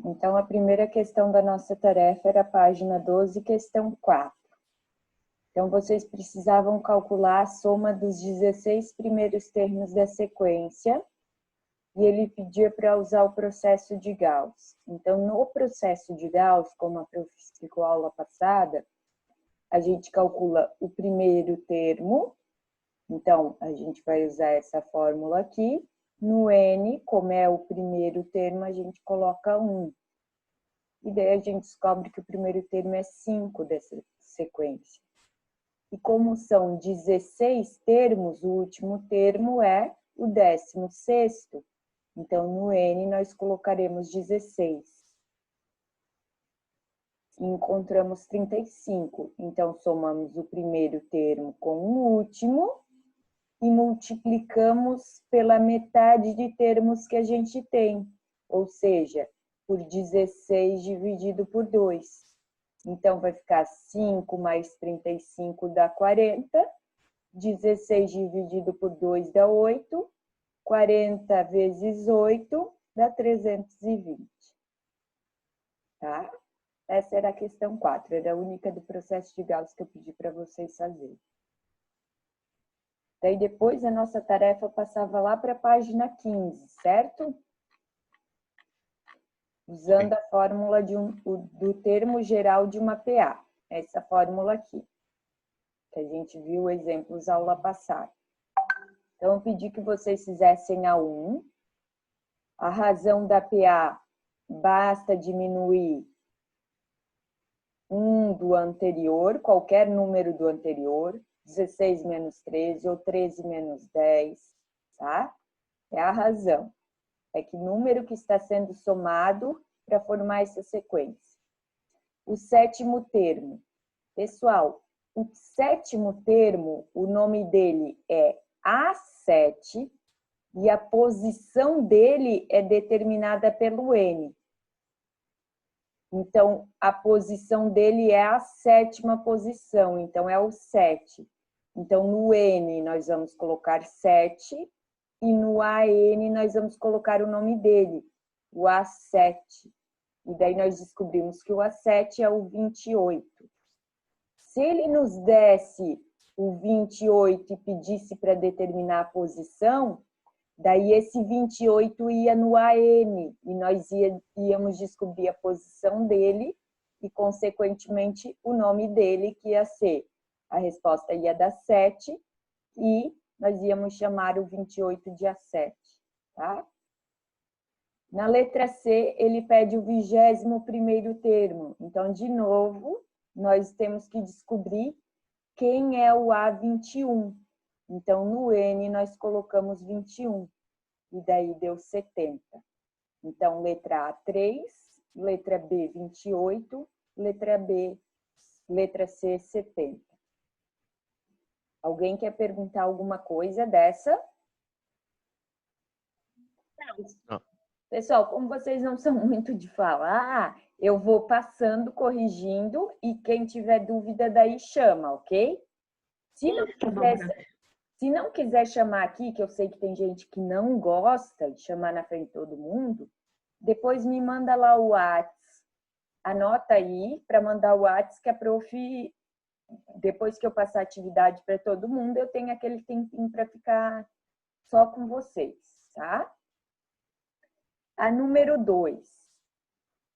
Então, a primeira questão da nossa tarefa era a página 12, questão 4. Então, vocês precisavam calcular a soma dos 16 primeiros termos da sequência e ele pedia para usar o processo de Gauss. Então, no processo de Gauss, como a prof explicou a aula passada, a gente calcula o primeiro termo. Então, a gente vai usar essa fórmula aqui. No N, como é o primeiro termo, a gente coloca 1. E daí a gente descobre que o primeiro termo é 5 dessa sequência. E como são 16 termos, o último termo é o 16º. Então, no N, nós colocaremos 16. E encontramos 35. Então, somamos o primeiro termo com o último e multiplicamos pela metade de termos que a gente tem, ou seja, por 16 dividido por 2. Então, vai ficar 5 mais 35 dá 40, 16 dividido por 2 dá 8, 40 vezes 8 dá 320. Tá? Essa era a questão 4, era a única do processo de Gauss que eu pedi para vocês fazerem. Daí depois a nossa tarefa passava lá para a página 15, certo? Usando a fórmula do termo geral de uma PA. Essa fórmula aqui, que a gente viu exemplos aula passada. Então, eu pedi que vocês fizessem a 1. A razão da PA, basta diminuir 1 do anterior, qualquer número do anterior, 16 menos 13 ou 13 menos 10, tá? É a razão. É que número que está sendo somado para formar essa sequência. O sétimo termo. Pessoal, o sétimo termo, o nome dele é A7 e a posição dele é determinada pelo N. Então, a posição dele é a 7ª posição, então é o 7. Então, no N nós vamos colocar 7 e no AN nós vamos colocar o nome dele, o A7. E daí nós descobrimos que o A7 é o 28. Se ele nos desse o 28 e pedisse para determinar a posição, daí esse 28 ia no AN e nós íamos descobrir a posição dele e, consequentemente, o nome dele, que ia ser, a resposta ia dar 7 e nós íamos chamar o 28 de A7, tá? Na letra C, ele pede o 21º termo. Então, de novo, nós temos que descobrir quem é o A21. Então, no N, nós colocamos 21. E daí deu 70. Então, letra A, 3, letra B, 28, letra C, 70. Alguém quer perguntar alguma coisa dessa? Não. Pessoal, como vocês não são muito de falar, eu vou passando, corrigindo, e quem tiver dúvida daí chama, ok? Se não quiser chamar aqui, que eu sei que tem gente que não gosta de chamar na frente de todo mundo, depois me manda lá o WhatsApp. Anota aí para mandar o WhatsApp que a prof, depois que eu passar a atividade para todo mundo, eu tenho aquele tempinho para ficar só com vocês, tá? A número 2.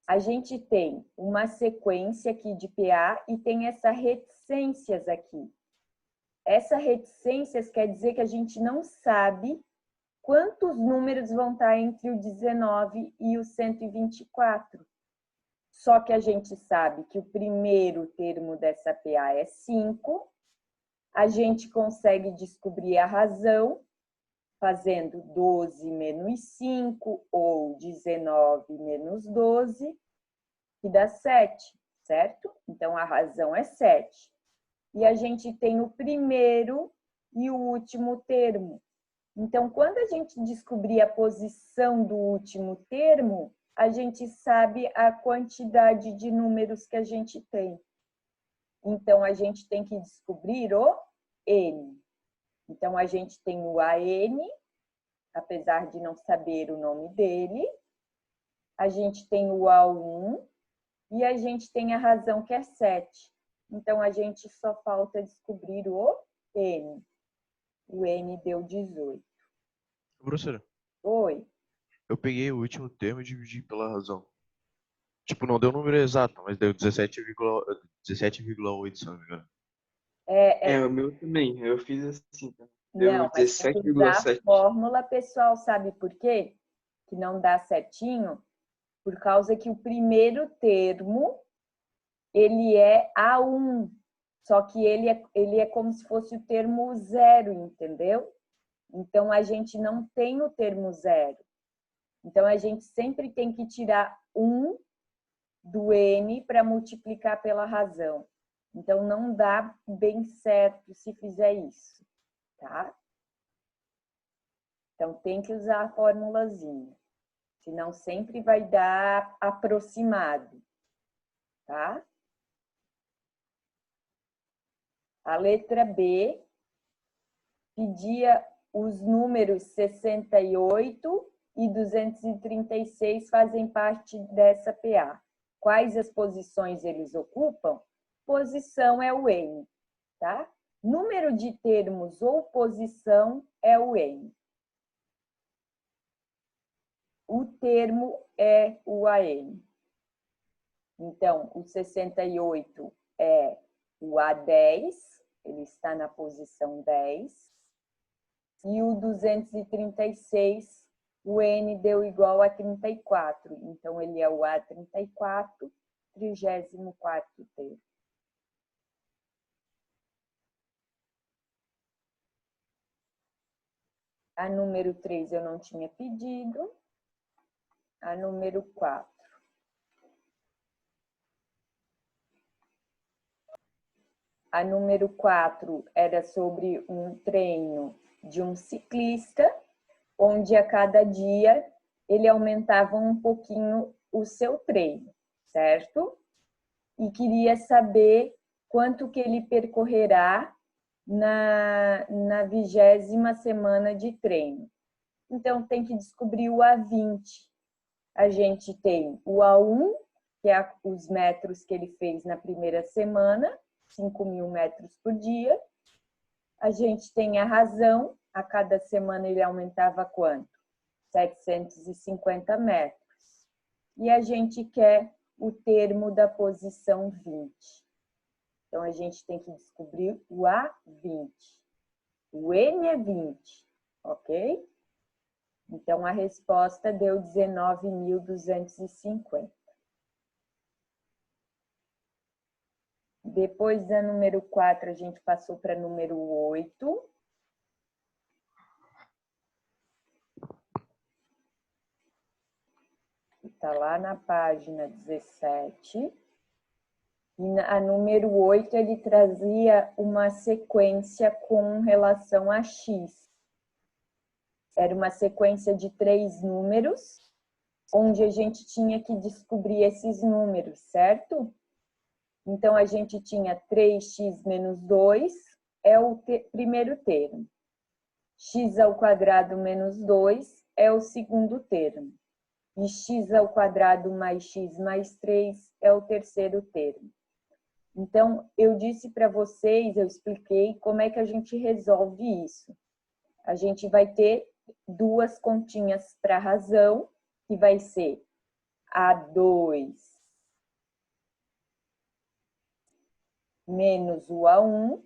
A gente tem uma sequência aqui de PA e tem essa reticências aqui. Essa reticências quer dizer que a gente não sabe quantos números vão estar entre o 19 e o 124. Só que a gente sabe que o primeiro termo dessa PA é 5. A gente consegue descobrir a razão fazendo 12 menos 5 ou 19 menos 12, que dá 7, certo? Então, a razão é 7. E a gente tem o primeiro e o último termo. Então, quando a gente descobrir a posição do último termo, a gente sabe a quantidade de números que a gente tem. Então, a gente tem que descobrir o N. Então, a gente tem o AN, apesar de não saber o nome dele. a gente tem o A1 e a gente tem a razão que é 7. Então, a gente só falta descobrir o N. O N deu 18. Professora, Oi. eu peguei o último termo e dividi pela razão. Tipo, não deu o número exato, mas deu 17,8, se não me engano. O meu também. Eu fiz assim, tá? Deu Não, mas tem que usar a 17,7. fórmula, pessoal, sabe por quê? Que não dá certinho? Por causa que o primeiro termo, ele é A1, só que ele é como se fosse o termo zero, entendeu? Então, a gente não tem o termo zero. Então, a gente sempre tem que tirar 1 do N para multiplicar pela razão. Então, não dá bem certo se fizer isso, tá? Então, tem que usar a formulazinha. Senão, sempre vai dar aproximado, tá? A letra B pedia os números 68 e 236 fazem parte dessa PA. Quais as posições eles ocupam? Posição é o N, tá? Número de termos ou posição é o N. O termo é o AN. Então, o 68 é o A10, ele está na posição 10. E o 236, o N deu igual a 34. Então, ele é o A34, 34º termo. A número 3 eu não tinha pedido. A número 4. A número 4 era sobre um treino de um ciclista, onde a cada dia ele aumentava um pouquinho o seu treino, certo? E queria saber quanto que ele percorrerá na 20ª semana de treino. Então, tem que descobrir o A20. A gente tem o A1, que é os metros que ele fez na primeira semana, 5.000 metros por dia. A gente tem a razão, a cada semana ele aumentava quanto? 750 metros. E a gente quer o termo da posição 20. Então, a gente tem que descobrir o A20. O N é 20, ok? Então, a resposta deu 19.250. Depois da número 4, a gente passou para número 8. Está lá na página 17. E a número 8, ele trazia uma sequência com relação a X. Era uma sequência de 3 números, onde a gente tinha que descobrir esses números, certo? Então, a gente tinha 3x menos 2, é o primeiro termo. X ao quadrado menos 2 é o segundo termo. E x ao quadrado mais x mais 3 é o terceiro termo. Então, eu disse para vocês, eu expliquei como é que a gente resolve isso. A gente vai ter 2 continhas para razão, que vai ser A2 menos o A1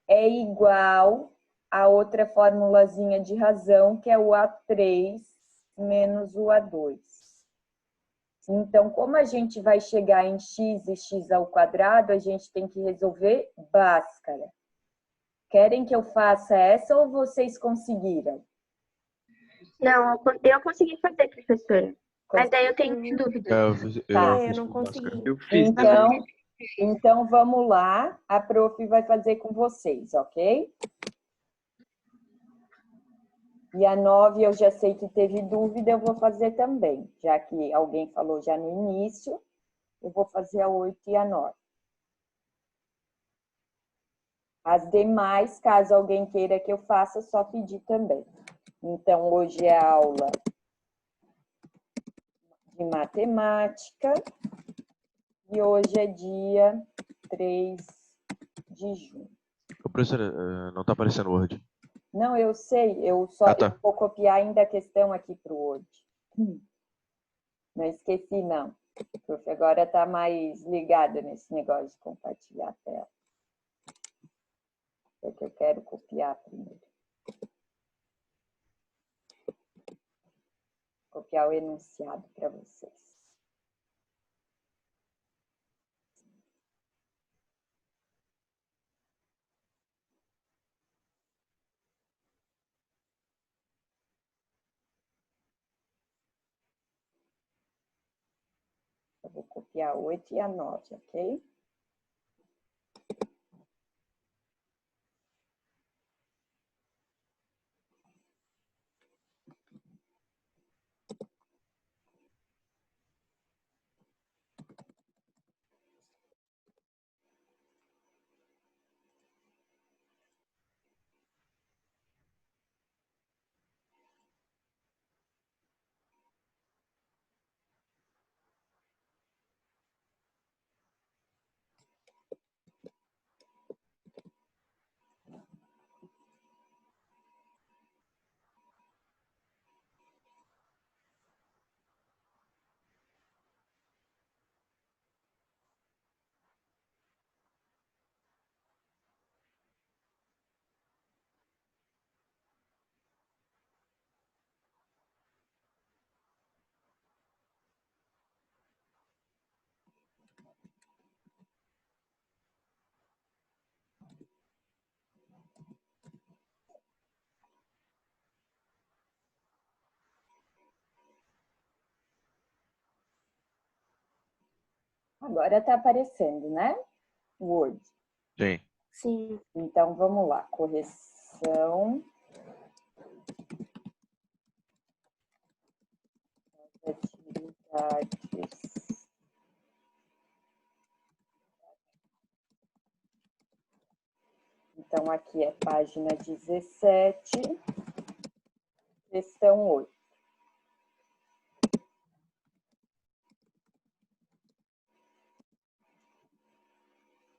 é igual a outra formulazinha de razão, que é o A3 menos o A2. Então, como a gente vai chegar em x e x ao quadrado, a gente tem que resolver Bhaskara. Querem que eu faça essa ou vocês conseguiram? Não, eu consegui fazer, professora. Mas daí eu tenho dúvida. Eu não consegui. Eu fiz também. Então, vamos lá. A prof vai fazer com vocês, ok? E a 9 eu já sei que teve dúvida, eu vou fazer também. Já que alguém falou já no início, eu vou fazer a 8 e a 9. As demais, caso alguém queira que eu faça, só pedir também. Então, hoje é a aula de matemática. E hoje é dia 3 de junho. Ô, professora, não tá aparecendo o Word. Não, eu sei, eu vou copiar ainda a questão aqui para o Word. Não esqueci, não. O prof agora está mais ligado nesse negócio de compartilhar a tela. É que eu quero copiar primeiro. Copiar o enunciado para vocês. Eu vou copiar a 8 e a 9, ok? Agora está aparecendo, né? Word. Sim. Sim. Então, vamos lá. Correção. Atividades. Então, aqui é página 17, questão 8.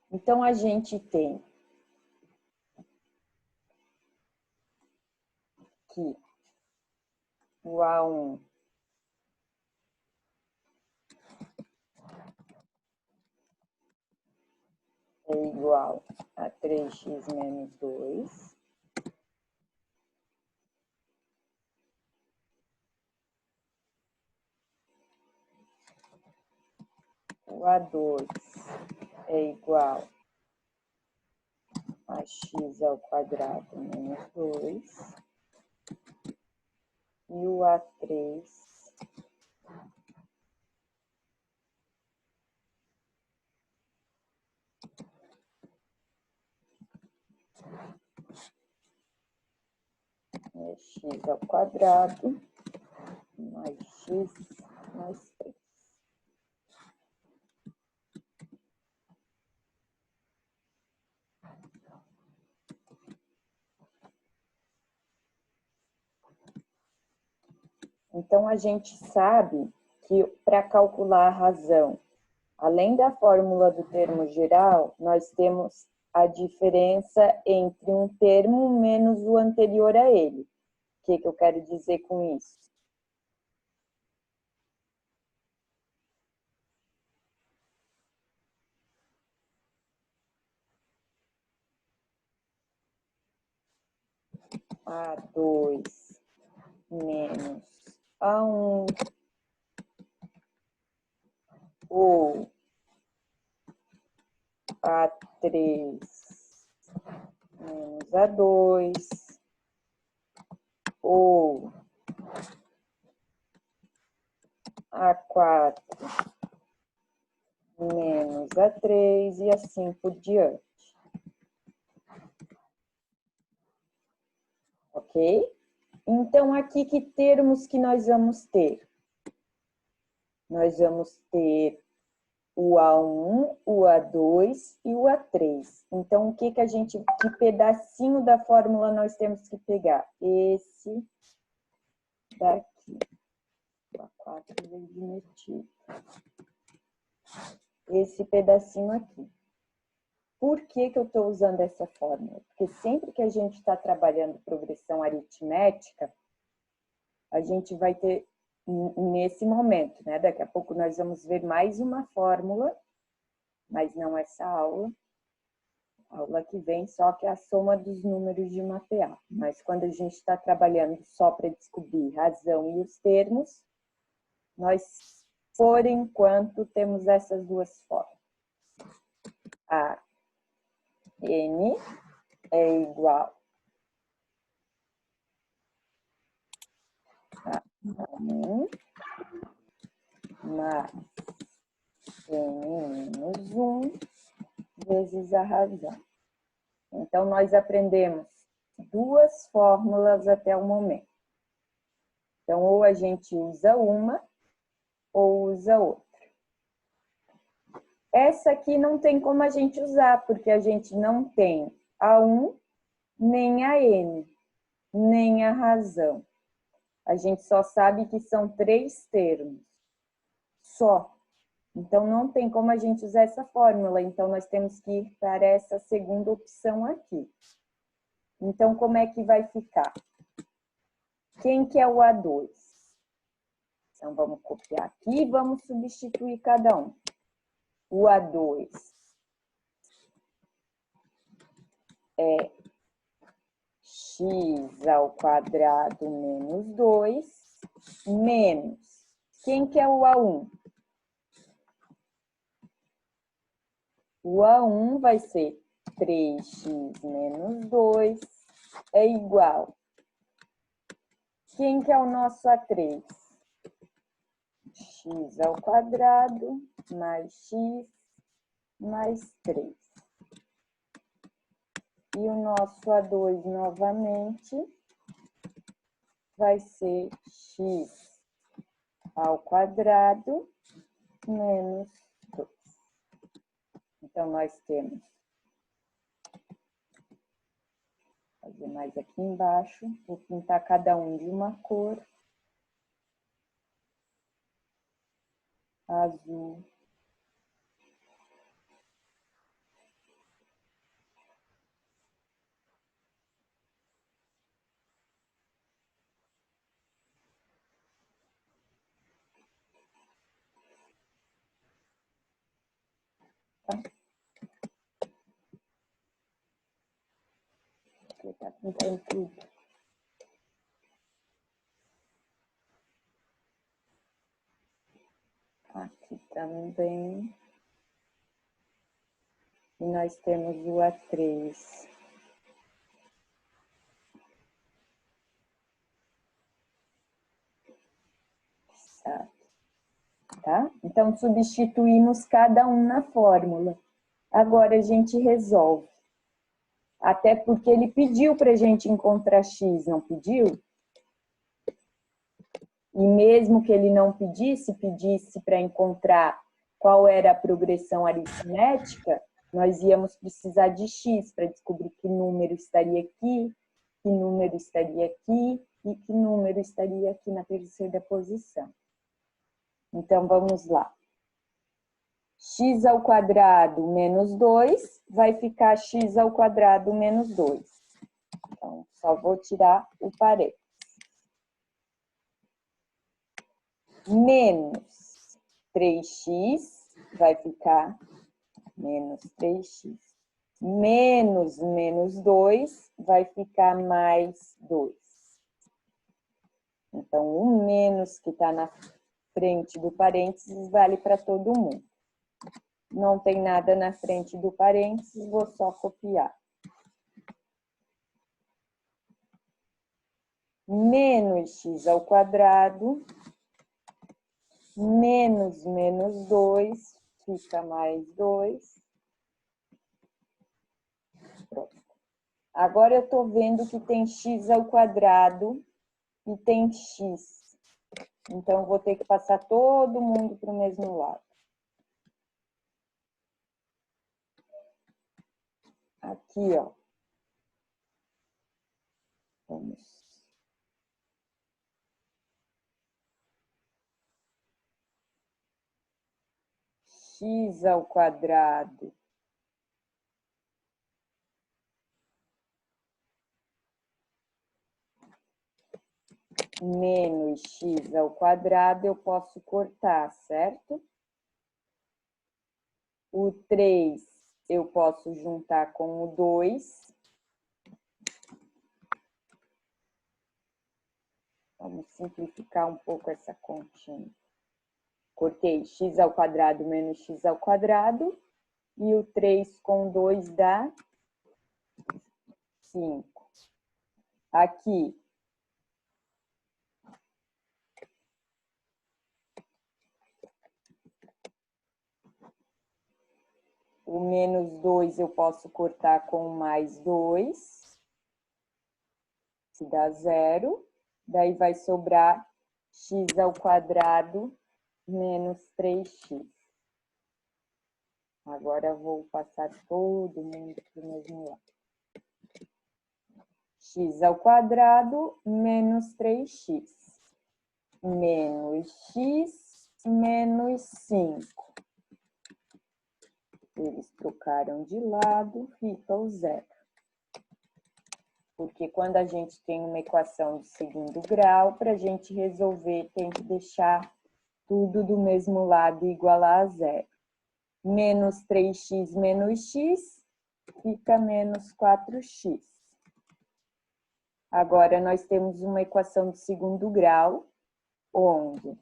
Então, a gente tem que o A1 é igual a 3x menos 2. O A2 é igual a x ao quadrado menos 2. E o A3 é x ao quadrado mais x mais 3. Então, a gente sabe que para calcular a razão, além da fórmula do termo geral, nós temos a diferença entre um termo menos o anterior a ele. O que eu quero dizer com isso? A2 menos A1 ou A3 menos A2 ou A4 menos A3 e assim por diante. Ok? Então, aqui que termos que nós vamos ter? Nós vamos ter o A1, o A2 e o A3. Então, que pedacinho da fórmula nós temos que pegar? Esse daqui. A 4 vezes metido. Esse pedacinho aqui. Por que que eu estou usando essa fórmula? Porque sempre que a gente está trabalhando progressão aritmética, a gente vai ter, nesse momento, né? Daqui a pouco nós vamos ver mais uma fórmula, mas não essa aula. A aula que vem só que é a soma dos números de mapear. Mas quando a gente está trabalhando só para descobrir razão e os termos, nós, por enquanto, temos essas duas formas. A N é igual a 1 mais N menos 1 vezes a razão. Então, nós aprendemos duas fórmulas até o momento. Então, ou a gente usa uma, ou usa outra. Essa aqui não tem como a gente usar, porque a gente não tem a 1, nem a N, nem a razão. A gente só sabe que são 3 termos, só. Então, não tem como a gente usar essa fórmula. Então, nós temos que ir para essa segunda opção aqui. Então, como é que vai ficar? Quem que é o A2? Então, vamos copiar aqui e vamos substituir cada um. O A2 é x ao quadrado menos 2, menos. Quem que é o A1? O A1 vai ser 3x menos 2 é igual. Quem que é o nosso A3? X ao quadrado mais x mais 3. E o nosso A2 novamente vai ser x ao quadrado menos 2. Então, nós temos, vou fazer mais aqui embaixo, vou pintar cada um de uma cor. Azul. Tá? Aqui tá pintando tudo. Aqui também. E nós temos o A3. Tá? Então, substituímos cada um na fórmula. Agora, a gente resolve. Até porque ele pediu para a gente encontrar x, não pediu? E mesmo que ele não pedisse para encontrar qual era a progressão aritmética, nós íamos precisar de x para descobrir que número estaria aqui, que número estaria aqui e que número estaria aqui na terceira posição. Então, vamos lá. X ao quadrado menos 2 vai ficar x ao quadrado menos 2. Então, só vou tirar o parênteses. Menos 3x vai ficar menos 3x. Menos menos 2 vai ficar mais 2. Então, o menos que está na frente do parênteses vale para todo mundo. Não tem nada na frente do parênteses, vou só copiar. Menos x ao quadrado, menos menos 2, fica mais 2. Pronto. Agora eu estou vendo que tem x ao quadrado e tem x. Então, eu vou ter que passar todo mundo para o mesmo lado. Aqui, ó. Vamos. x ao quadrado menos x ao quadrado, eu posso cortar, certo? O 3 eu posso juntar com o 2. Vamos simplificar um pouco essa continha. Cortei x ao quadrado menos x ao quadrado. E o 3 com 2 dá 5. Aqui, o menos 2 eu posso cortar com mais 2, que dá 0. Daí vai sobrar x ao quadrado menos 3x. Agora eu vou passar todo mundo para o mesmo lado. X ao quadrado menos 3x. Menos x menos 5. Eles trocaram de lado, fica o 0. Porque quando a gente tem uma equação de segundo grau, para a gente resolver, tem que deixar tudo do mesmo lado e igualar a 0. Menos 3x menos x, fica menos 4x. Agora, nós temos uma equação de segundo grau, onde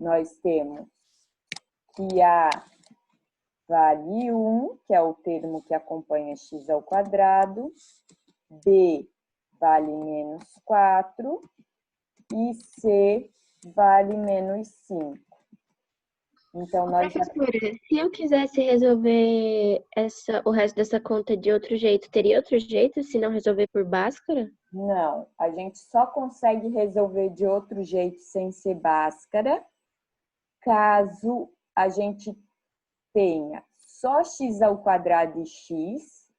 nós temos que A vale 1, que é o termo que acompanha x ao quadrado, B vale menos 4 e C vale menos 5. Então, nós já... Professora, se eu quisesse resolver o resto dessa conta de outro jeito, teria outro jeito se não resolver por Bhaskara? Não, a gente só consegue resolver de outro jeito sem ser Bhaskara, caso a gente tenha só x ao quadrado e x,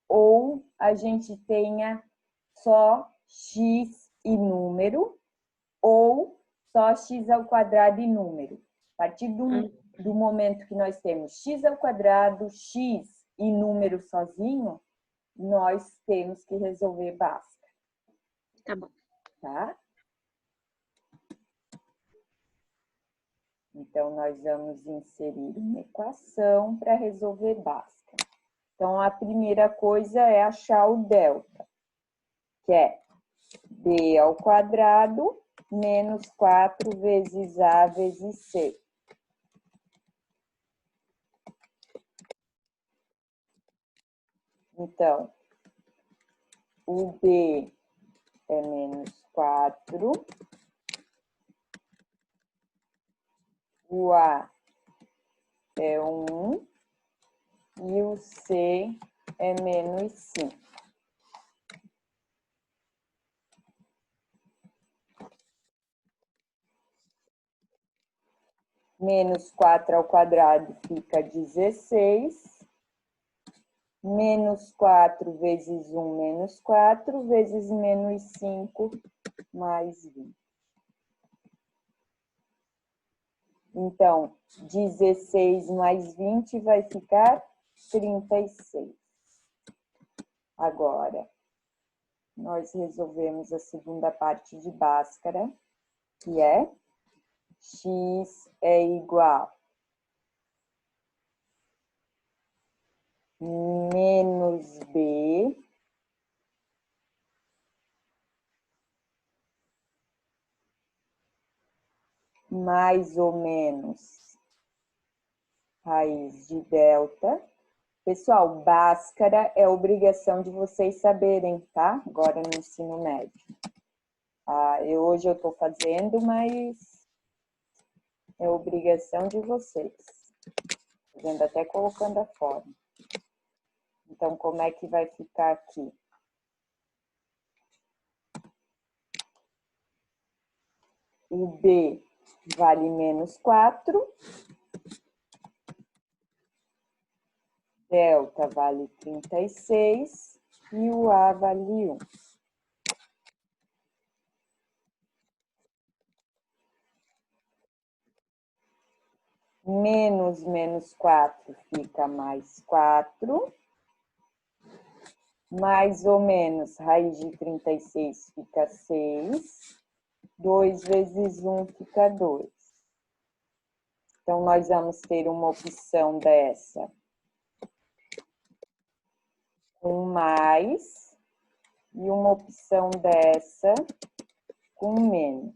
ou a gente tenha só x e número, ou só x ao quadrado e número. A partir do momento que nós temos x ao quadrado, x e número sozinho, nós temos que resolver Bhaskara. Tá bom. Tá? Então, nós vamos inserir uma equação para resolver Bhaskara. Então, a primeira coisa é achar o delta, que é b ao quadrado menos 4 vezes a vezes c. Então, o b é menos 4, o a é 1 e o c é menos 5. Menos 4 ao quadrado fica 16. Menos 4 vezes 1, menos 4, vezes menos 5, mais 20. Então, 16 mais 20 vai ficar 36. Agora, nós resolvemos a segunda parte de Bhaskara, que é x é igual menos b mais ou menos raiz de delta. Pessoal, Bhaskara é obrigação de vocês saberem, tá? Agora no ensino médio. Hoje eu estou fazendo, mas é obrigação de vocês. Fazendo até colocando a forma. Então, como é que vai ficar aqui? O B vale menos 4. Delta vale 36. E o A vale 1. menos 4 fica mais 4. Mais ou menos, raiz de 36 fica 6. 2 vezes 1 fica 2. Então, nós vamos ter uma opção dessa com mais e uma opção dessa com menos.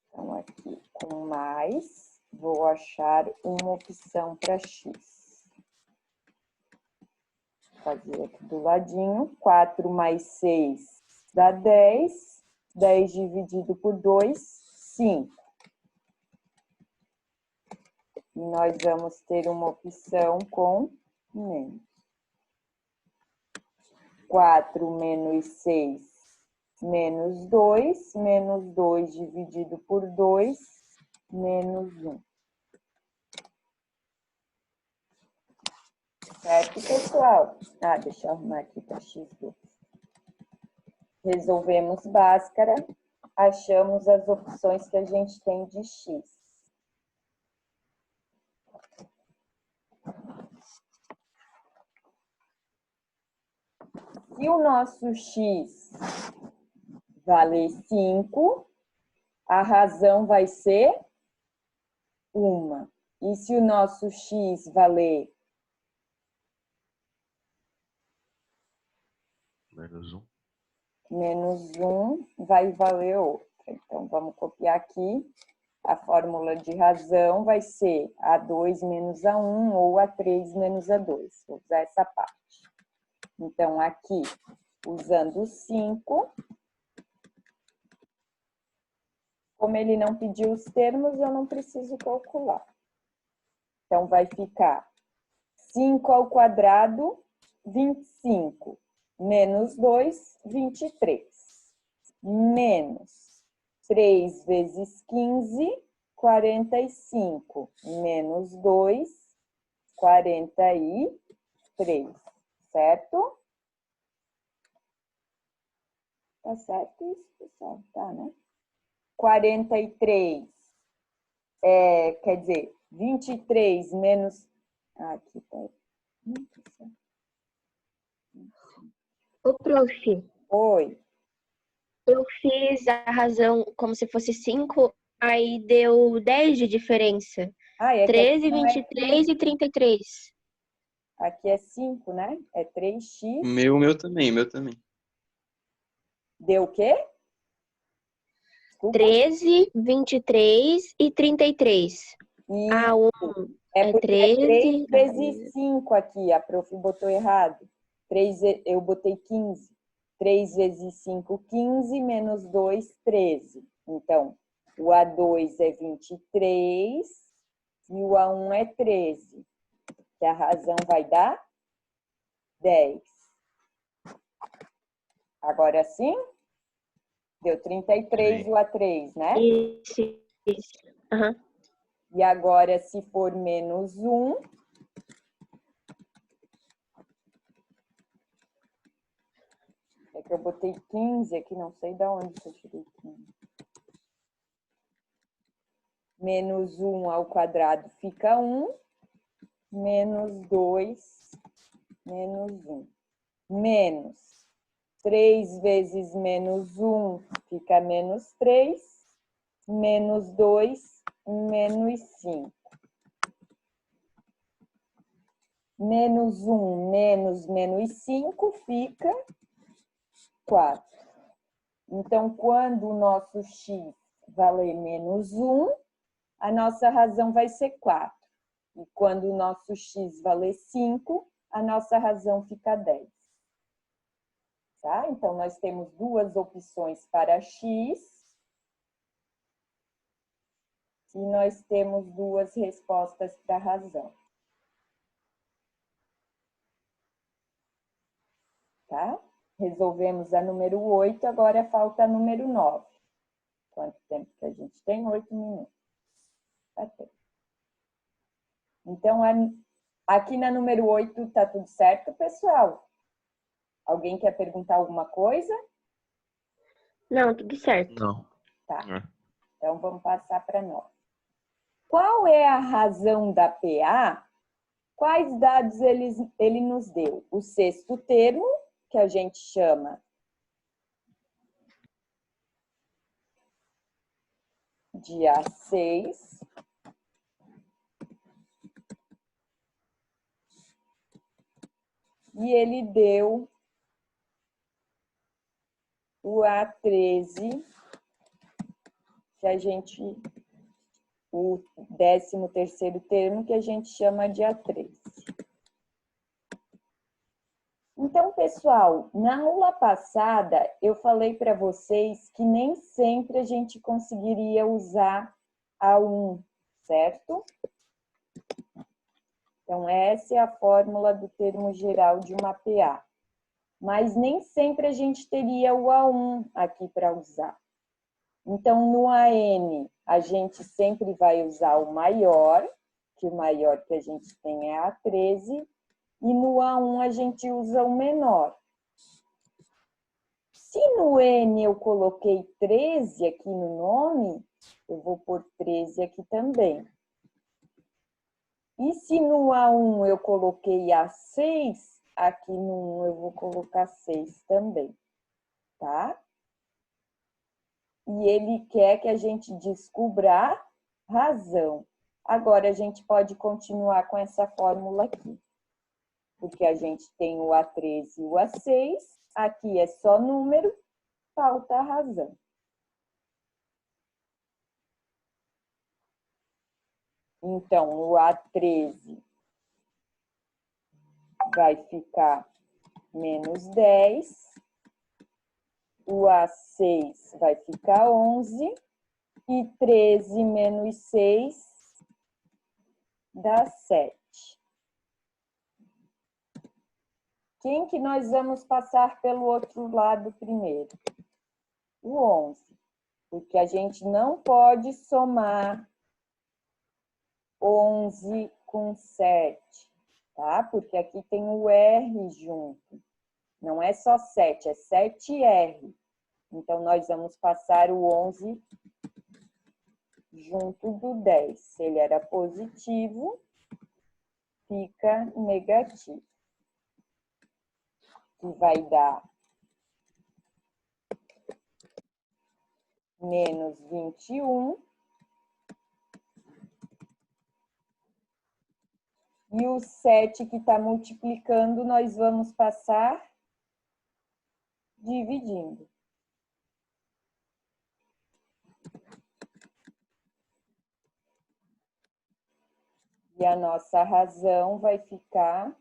Então, aqui com mais, vou achar uma opção para x. Vou fazer aqui do ladinho, 4 mais 6 dá 10. 10 dividido por 2, 5. E nós vamos ter uma opção com menos. 4 menos 6, menos 2. Menos 2 dividido por 2, menos 1. Certo, pessoal? Deixa eu arrumar aqui para x2. Resolvemos Bhaskara, achamos as opções que a gente tem de x. Se o nosso x valer 5, a razão vai ser 1. E se o nosso x valer menos 1, vai valer outra. Então, vamos copiar aqui. A fórmula de razão vai ser A2 menos A1 ou A3 menos A2. Vou usar essa parte. Então, aqui, usando o 5, como ele não pediu os termos, eu não preciso calcular. Então, vai ficar 5 ao quadrado, 25, menos 2, 23. Menos 3 vezes 15, 45. Menos 2, 43. Certo? Tá certo isso, pessoal? Tá, né? 43 quer dizer, 23 menos... aqui tá. Ô, prof. Oi. Eu fiz a razão como se fosse 5, aí deu 10 de diferença. 13, 23 e 33. Aqui é 5, né? É 3x. Meu também. Deu o quê? Desculpa. 13, 23 e 33. Isso. A1 é porque 13. É 3 vezes 5 aqui, a prof botou errado. 3, eu botei 15. 3 vezes 5, 15, menos 2, 13. Então, o A2 é 23 e o A1 é 13. Que a razão vai dar 10. Agora sim? Deu 33 Sim. o A3, né? Isso. Uhum. E agora, se for menos 1, é que eu botei 15 aqui, não sei de onde que eu tirei 15. Menos 1 ao quadrado fica 1, menos 2, menos 1. Menos 3 vezes menos 1 fica menos 3, menos 2, menos 5. Menos 1 menos 5 fica 4. Então, quando o nosso x valer menos 1, a nossa razão vai ser 4. E quando o nosso x valer 5, a nossa razão fica 10. Tá? Então, nós temos duas opções para x. E nós temos duas respostas para a razão. Tá? Resolvemos a número 8, agora falta a número 9. Quanto tempo que a gente tem? 8 minutos. Tá tempo. Então, aqui na número 8, tá tudo certo, pessoal? Alguém quer perguntar alguma coisa? Não, tudo certo. Não. Tá. Então, vamos passar para nós. Qual é a razão da PA? Quais dados ele nos deu? O sexto termo, que a gente chama de A6. E ele deu o A13, que a gente... o 13º termo, que a gente chama de A13. Então, pessoal, na aula passada, eu falei para vocês que nem sempre a gente conseguiria usar A1, certo? Então, essa é a fórmula do termo geral de uma PA. Mas nem sempre a gente teria o A1 aqui para usar. Então, no AN, a gente sempre vai usar o maior, que o maior que a gente tem é A13, e no A1 a gente usa o menor. Se no N eu coloquei 13 aqui no nome, eu vou pôr 13 aqui também. E se no A1 eu coloquei A6, aqui no 1 eu vou colocar 6 também, tá? E ele quer que a gente descubra a razão. Agora, a gente pode continuar com essa fórmula aqui. Porque a gente tem o A13 e o A6, aqui é só número, falta a razão. Então, o A13 vai ficar menos 10, o A6 vai ficar 11, e 13 menos 6 dá 7. Quem que nós vamos passar pelo outro lado primeiro? O 11, porque a gente não pode somar 11 com 7, tá? Porque aqui tem o R junto. Não é só 7, é 7R. Então, nós vamos passar o 11 junto do 10. Se ele era positivo, fica negativo. Que vai dar menos 21. E o 7 que está multiplicando, nós vamos passar dividindo. E a nossa razão vai ficar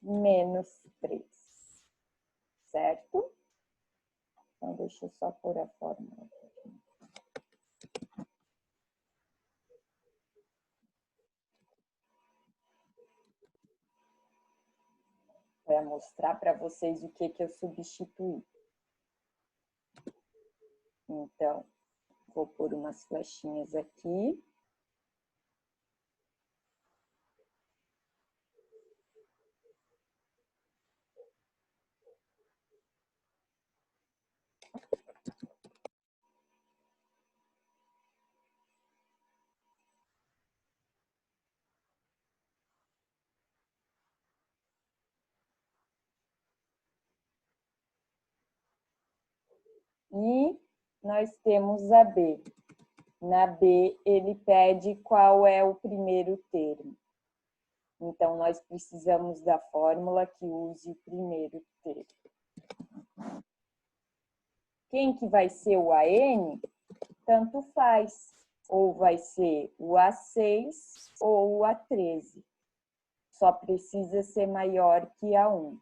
menos 3, certo? Então, deixa eu só pôr a fórmula aqui. Para mostrar para vocês o que eu substituí. Então, vou pôr umas flechinhas aqui. E nós temos a B. Na B, ele pede qual é o primeiro termo. Então, nós precisamos da fórmula que use o primeiro termo. Quem que vai ser o AN? Tanto faz. Ou vai ser o A6 ou o A13. Só precisa ser maior que A1.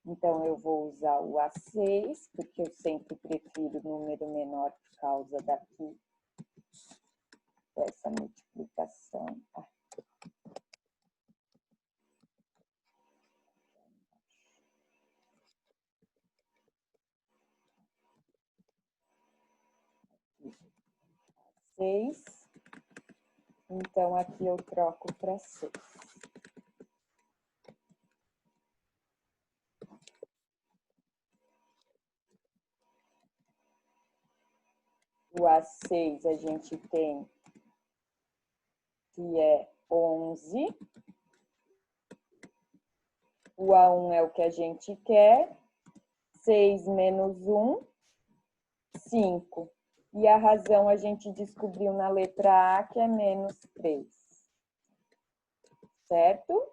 Então, eu vou usar o A6, porque eu sempre prefiro número menor por causa daqui, dessa multiplicação. A6. Então, aqui eu troco para 6. O A6 a gente tem que é 11. O A1 é o que a gente quer. 6 menos 1, 5. E a razão a gente descobriu na letra A, que é menos 3. Certo?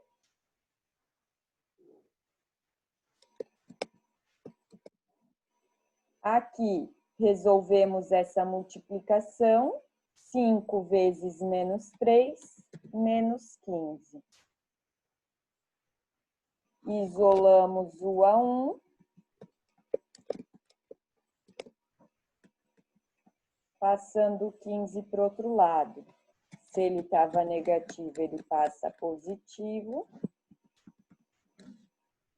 Aqui, resolvemos essa multiplicação. 5 vezes menos 3, menos 15. Isolamos o A1. Passando o 15 para o outro lado. Se ele estava negativo, ele passa positivo.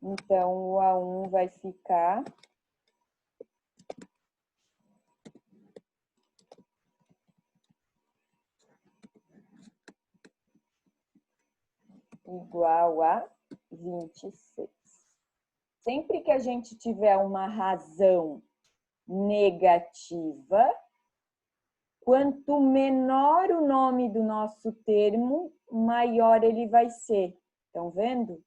Então, o A1 vai ficar igual a 26. Sempre que a gente tiver uma razão negativa, quanto menor o nome do nosso termo, maior ele vai ser. Estão vendo?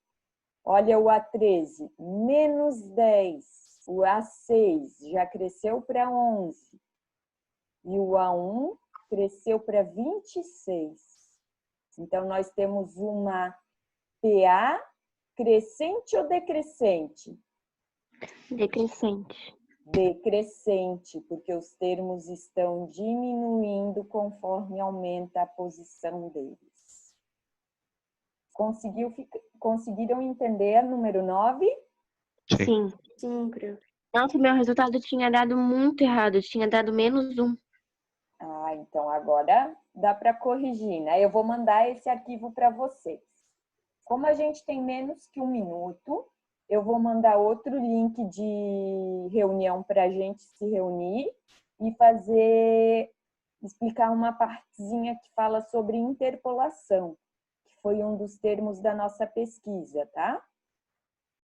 Olha o A13, menos 10. O A6 já cresceu para 11. E o A1 cresceu para 26. Então, nós temos uma PA crescente ou decrescente? Decrescente. Decrescente, porque os termos estão diminuindo conforme aumenta a posição deles. Conseguiram entender a número 9? Sim. Sim, prof. Nossa, meu resultado tinha dado muito errado, tinha dado menos 1. Ah, então agora dá para corrigir, né? Eu vou mandar esse arquivo para vocês. Como a gente tem menos que 1 minuto, eu vou mandar outro link de reunião para a gente se reunir e explicar uma partezinha que fala sobre interpolação, que foi um dos termos da nossa pesquisa, tá?